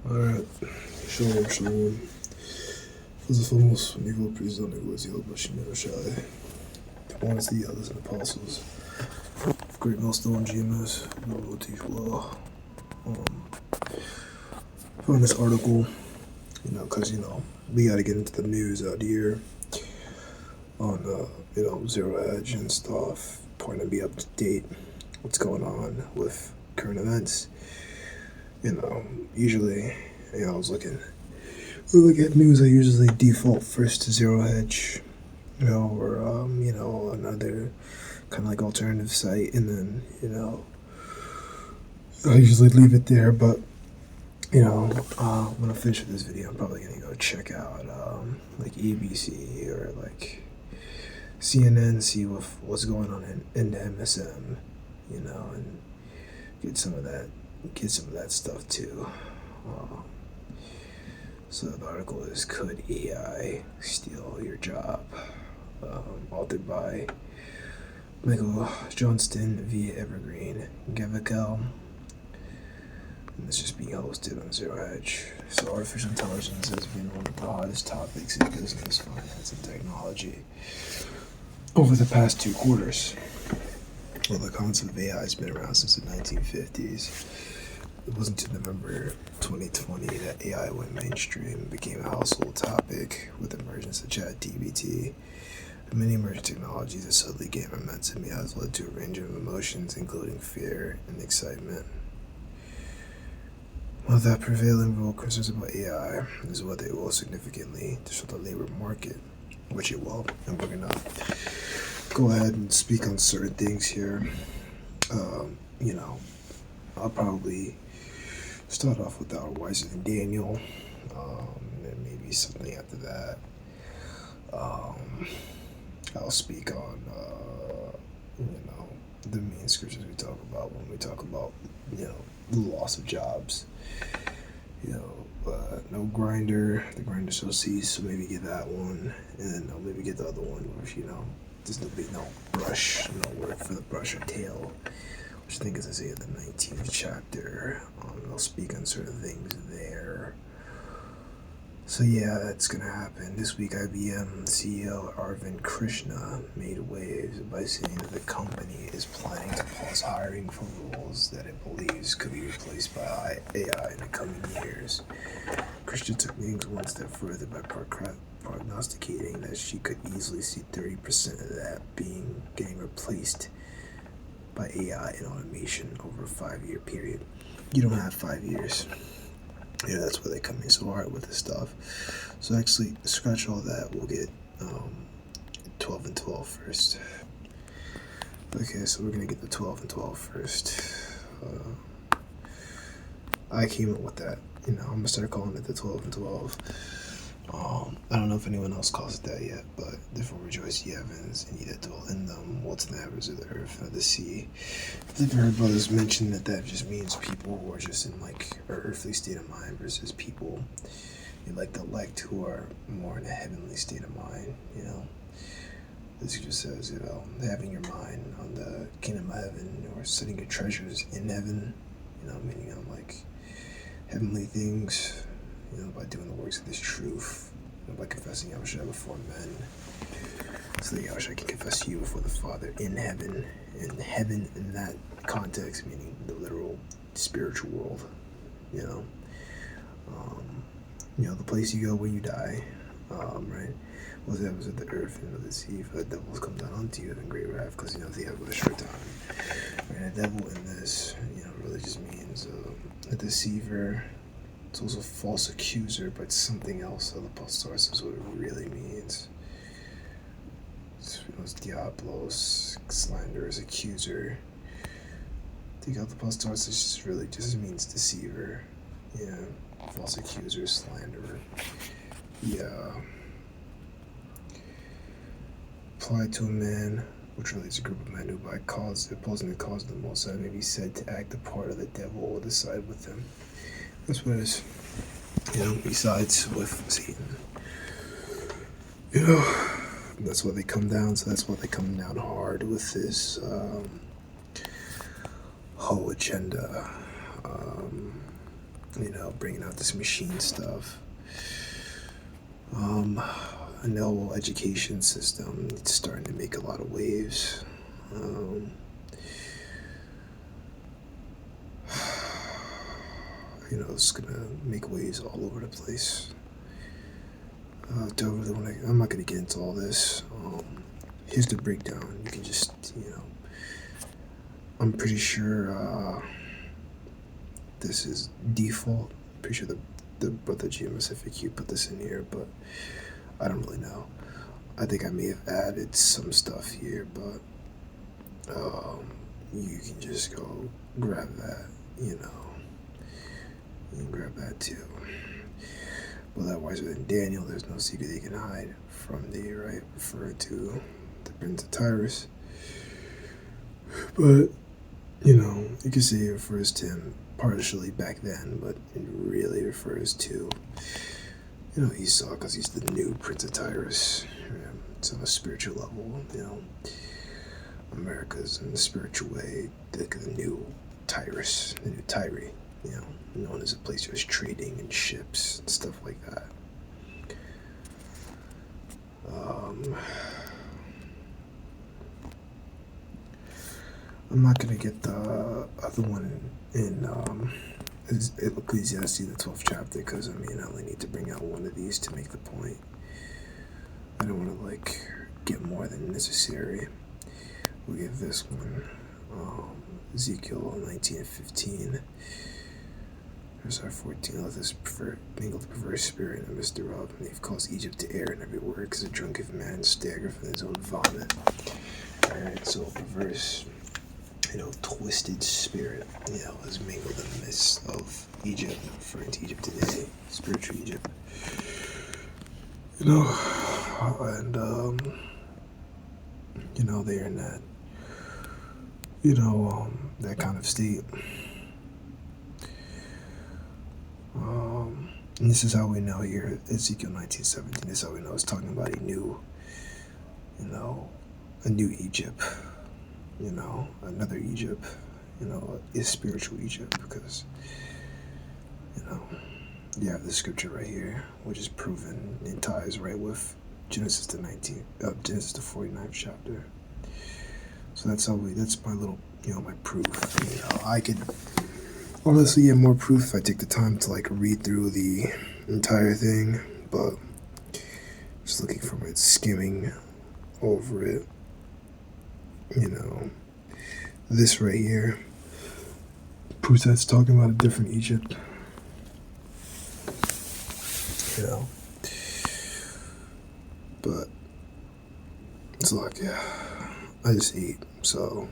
Alright, shalom, shalom. Façamos nível prisão negocial Bashimir Shai. One is the others and apostles. Great millstone GMS, will teach law. Found this article, because, we gotta get into the news out here on, Zero Edge and stuff, point to be up to date, what's going on with current events. Usually, I was looking at news, I usually default first to Zero Hedge, or, another kind of like alternative site, and then, I usually leave it there, but, when I finish with this video, I'm probably going to go check out, like ABC or, like, CNN, see what's going on in the MSM, and get some of that stuff, too. So the article is Could AI Steal Your Job? Authored by Michael Johnston via Evergreen Gavikel. And it's just being hosted on Zero Hedge. So artificial intelligence has been one of the hottest topics in business, finance, and technology over the past 2 quarters. Well, the concept of AI has been around since the 1950s. It wasn't until November 2020 that AI went mainstream and became a household topic with the emergence of ChatGPT. The many emerging technologies that suddenly gained momentum has led to a range of emotions, including fear and excitement. While that prevailing rule concerns about AI is whether it will significantly disrupt the labor market, which it will, and we're gonna go ahead and speak on certain things here. I'll probably start off with Our Wiser Than Daniel, and maybe something after that. I'll speak on, the main scriptures we talk about when we talk about, the loss of jobs. No grinder, the grinder shall cease, so maybe get that one, and then I'll maybe get the other one, which, there's no brush, no word for the brush or tail, which I think is Isaiah the 19th chapter. I'll speak on certain things there. So yeah, that's gonna happen. This week, IBM CEO Arvind Krishna made waves by saying that the company is planning to pause hiring for roles that it believes could be replaced by AI in the coming years. Krishna took things one step further by prognosticating that she could easily see 30% of that getting replaced by AI and automation over a 5-year period. You don't have 5 years. That's where they come in so hard with this stuff. So actually, scratch all that. We'll get 12 and 12 first. Okay, so we're gonna get the 12 and 12 first. I came up with that. I'm gonna start calling it the 12 and 12. I don't know if anyone else calls it that yet, but therefore rejoice, ye heavens, and ye that dwell in them, what's in the heavens of the earth and of the sea. I've heard brothers mention that just means people who are just in like an earthly state of mind versus people like the elect who are more in a heavenly state of mind. The scripture says, having your mind on the kingdom of heaven, or setting your treasures in heaven, meaning on like heavenly things, by doing the works of this truth, by confessing Yahushua before men, so that Yahushua can confess you before the Father in heaven. And heaven in that context, meaning the literal spiritual world, the place you go when you die, right? Well, the heavens of the earth and of the sea, for the devils come down unto you in great wrath, because they have a short time. Right? The devil in this, really just means a deceiver. It's also a false accuser, but something else. So the Apostolos is what it really means. It's Diablos, slanderous accuser. Take out the Apostolos, it really just means deceiver. False accuser, slanderer. Applied to a man, which really is a group of men who by opposing the cause of the Most High may be said to act the part of the devil or decide with him. That's what it is. He sides with Satan. That's why they come down. So that's why they come down hard with this whole agenda. bringing out this machine stuff. I know education system, it's starting to make a lot of waves. It's gonna make waves all over the place. I'm not gonna get into all this. Here's the breakdown. You can just, I'm pretty sure this is default. Pretty sure the brother GMSFAQ put this in here, but I don't really know. I think I may have added some stuff here, but you can just go grab that, you can grab that too. But otherwise, within Daniel, there's no secret they can hide from thee, right? Referring to the Prince of Tyrus. But, you can say it refers to him partially back then, but it really refers to, Esau, because he's the new Prince of Tyrus. It's on a spiritual level, America's in the spiritual way, the new Tyrus, the new Tyre, known as a place where there's trading and ships and stuff like that. I'm not gonna get the other one in Ecclesiastes, the 12th chapter, because I only need to bring out one of these to make the point. I don't want to get more than necessary. We'll get this one, Ezekiel 19:15. Verse 14, let this mingle the perverse spirit in the midst thereof, and they've caused Egypt to err in every word, because a drunken man stagger from his own vomit. Alright, so perverse, twisted spirit, is mingled in the midst of Egypt, referring to Egypt today, spiritual Egypt. And they're in that, that kind of state. And this is how we know here, Ezekiel 19:17, this is how we know it's talking about a new Egypt, another Egypt, is spiritual Egypt, because, you have the scripture right here, which is proven and ties right with Genesis the 49th chapter. So that's my little, my proof. I could honestly get more proof if I take the time to read through the entire thing, but just looking from it, skimming over it, this right here proves that's talking about a different Egypt, but it's I just ate, so.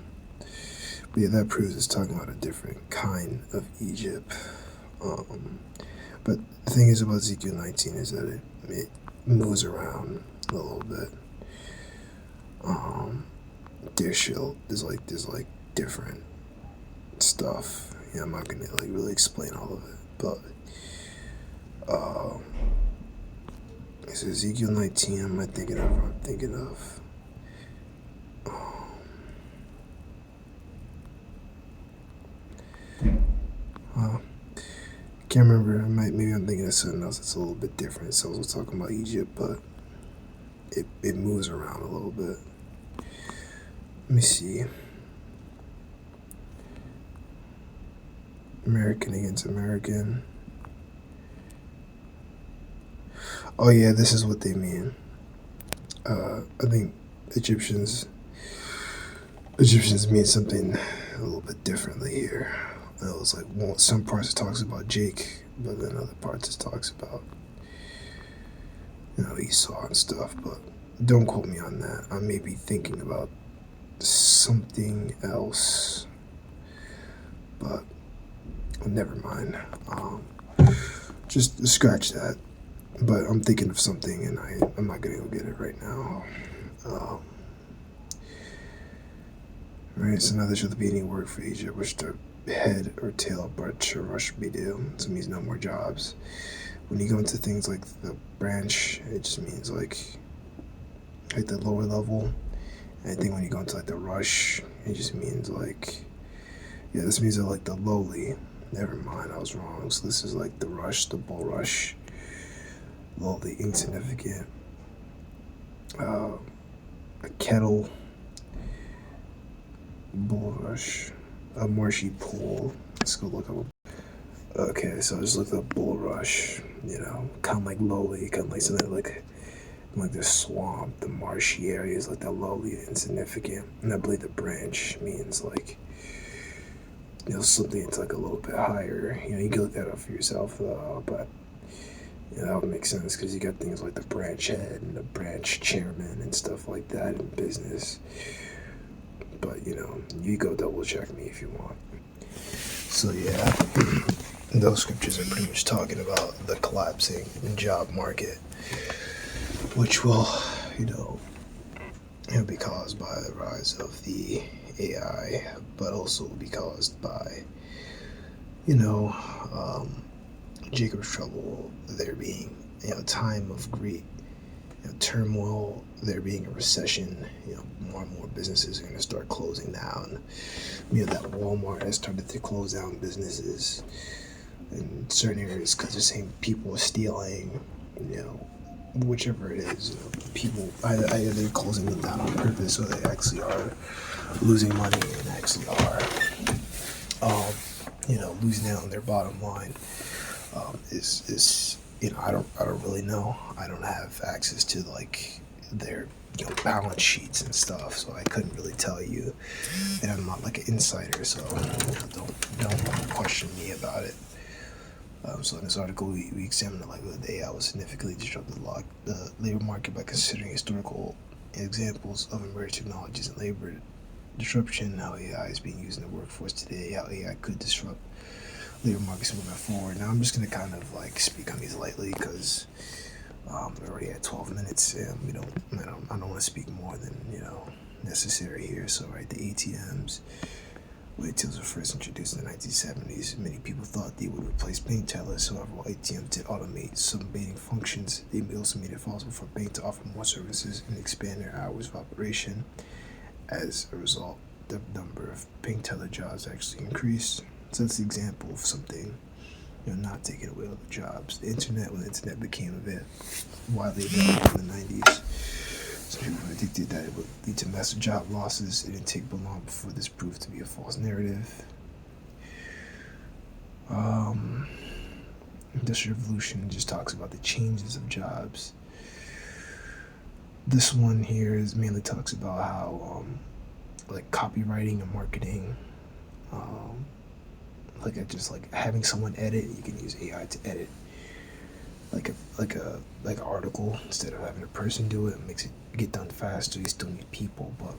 But yeah, that proves it's talking about a different kind of Egypt. But the thing is about Ezekiel 19 is that it moves around a little bit. There's different stuff. I'm not gonna really explain all of it, but it's Ezekiel 19. I'm thinking of. Can't remember. Maybe I'm thinking of something else that's a little bit different. So I was talking about Egypt, but it moves around a little bit. Let me see. American against American. Oh yeah, this is what they mean. I think Egyptians mean something a little bit differently here. It was some parts it talks about Jake, but then other parts it talks about Esau and stuff. But don't quote me on that. I may be thinking about something else, but never mind. Just scratch that. But I'm thinking of something, and I'm not gonna go get it right now. Right, so now there shall be any word for Egypt, which the head or tail but shall rush be do. So it means no more jobs. When you go into things like the branch, it just means like the lower level. And I think when you go into the rush, it just means this means the lowly. Never mind, I was wrong. So this is like the rush, the bull rush, lowly, insignificant. A kettle, bull rush, a marshy pool. Let's go look up. Okay, so I just looked up bull rush. Kind of like lowly, kind of like something like the swamp, the marshy areas, like that lowly, insignificant. And I believe the branch means like something that's like a little bit higher. You can look that up for yourself, but that would make sense because you got things like the branch head and the branch chairman and stuff like that in business. But you go double check me if you want. So yeah, those scriptures are pretty much talking about the collapsing job market, which will, be caused by the rise of the AI, but also be caused by, Jacob's trouble, there being, time of great turmoil, there being a recession, more and more businesses are going to start closing down. That Walmart has started to close down businesses in certain areas because the same people are stealing, whichever it is, people either they're closing them down on purpose or they actually are losing money and actually are, losing out on their bottom line. Is I don't really know. I don't have access to like their balance sheets and stuff, so I couldn't really tell you, and I'm not like an insider, so don't question me about it. So in this article, we examined the likelihood that AI will significantly disrupt the labor market by considering historical examples of emerging technologies and labor disruption, how AI is being used in the workforce today, how AI could disrupt labor markets moving forward. Now I'm just going to kind of like speak on these lightly because we're already at 12 minutes and I don't want to speak more than necessary here. So the ATMs. ATMs were first introduced in the 1970s. Many people thought they would replace bank tellers. However, while ATMs did automate some banking functions, they also made it possible for banks to offer more services and expand their hours of operation. As a result, the number of bank teller jobs actually increased. So that's the example of something, not taking away all the jobs. When the internet became a bit widely available in the 90s, some people predicted that it would lead to massive job losses. It didn't take but long before this proved to be a false narrative. Industrial Revolution just talks about the changes of jobs. This one here mainly talks about how, like copywriting and marketing, just having someone edit. You can use AI to edit, like an article instead of having a person do it. It makes it get done faster. You still need people, but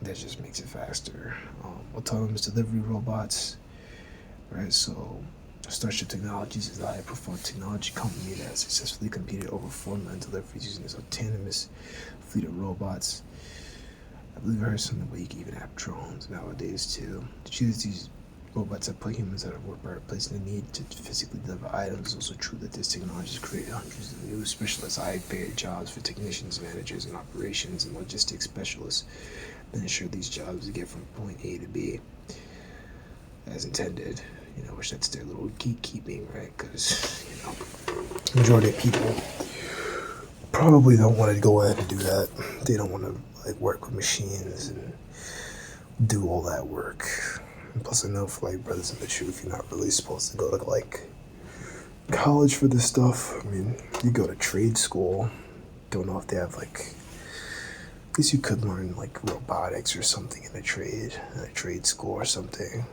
that just makes it faster. Autonomous delivery robots, right? So Starship Technologies is a high-performance technology company that has successfully completed over 4 million deliveries using its autonomous fleet of robots. I believe I heard something where you can even have drones nowadays too. To choose these robots that put humans out of work by replacing the need to physically deliver items. It's also true that this technology has created hundreds of new specialized high-paid jobs for technicians, managers, and operations and logistics specialists that ensure these jobs get from point A to B as intended. Which that's their little gatekeeping, right? Because majority of people probably don't want to go ahead and do that. They don't want to work with machines and do all that work. And plus, I know for brothers in the truth, you're not really supposed to go to college for this stuff. I mean, you go to trade school. Don't know if they have I guess you could learn robotics or something in a trade school or something.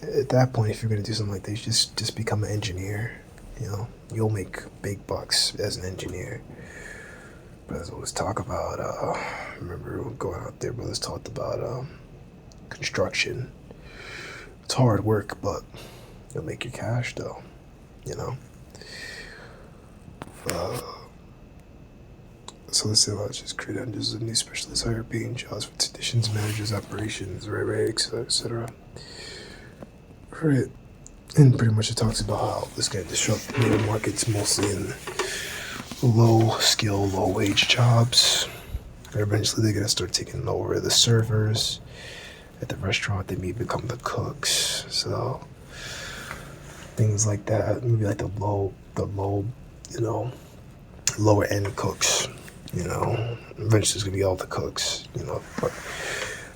At that point, if you're gonna do something like this, just become an engineer. You'll make big bucks as an engineer. Brothers always talk about. I remember going out there. Brothers talked about construction. It's hard work, but you'll make your cash though. So let's say let's just create hundreds of new specialists, higher paying jobs for technicians, managers, operations, right, etc. Right. And pretty much it talks about how this going to disrupt labor markets mostly in low skill, low wage jobs. Or eventually they're going to start taking over the servers at the restaurant, they may become the cooks. So things like that, maybe like the low, you know, lower end cooks. You know, eventually it's gonna be all the cooks. You know, but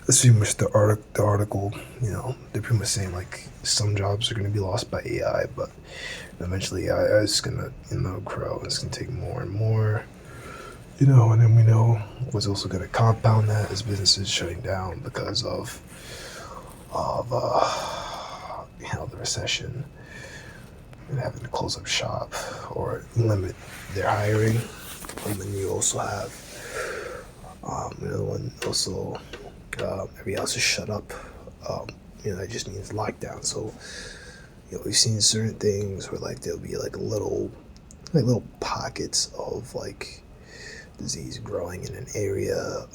that's pretty much the article. You know, they're pretty much saying like some jobs are gonna be lost by AI, but eventually AI is gonna grow. It's gonna take more and more. You know, and then we know what's also gonna compound that is businesses shutting down because of the recession and having to close up shop or limit their hiring. And then you also have another one also, everybody else is shut up. That just means lockdown. So we've seen certain things where like there'll be like little pockets of like disease growing in an area.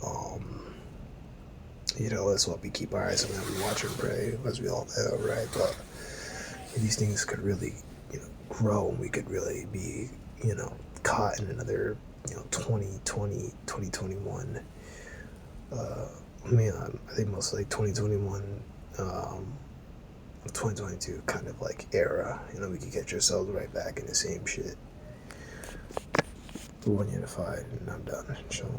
That's why we keep our eyes on that. We watch and pray, as we all know, right? But these things could really, grow, and we could really be, caught in another, 2020, 2021. I think most like 2021, 2022 kind of like era. We could get yourselves right back in the same shit. One unified, and I'm done. Shalom.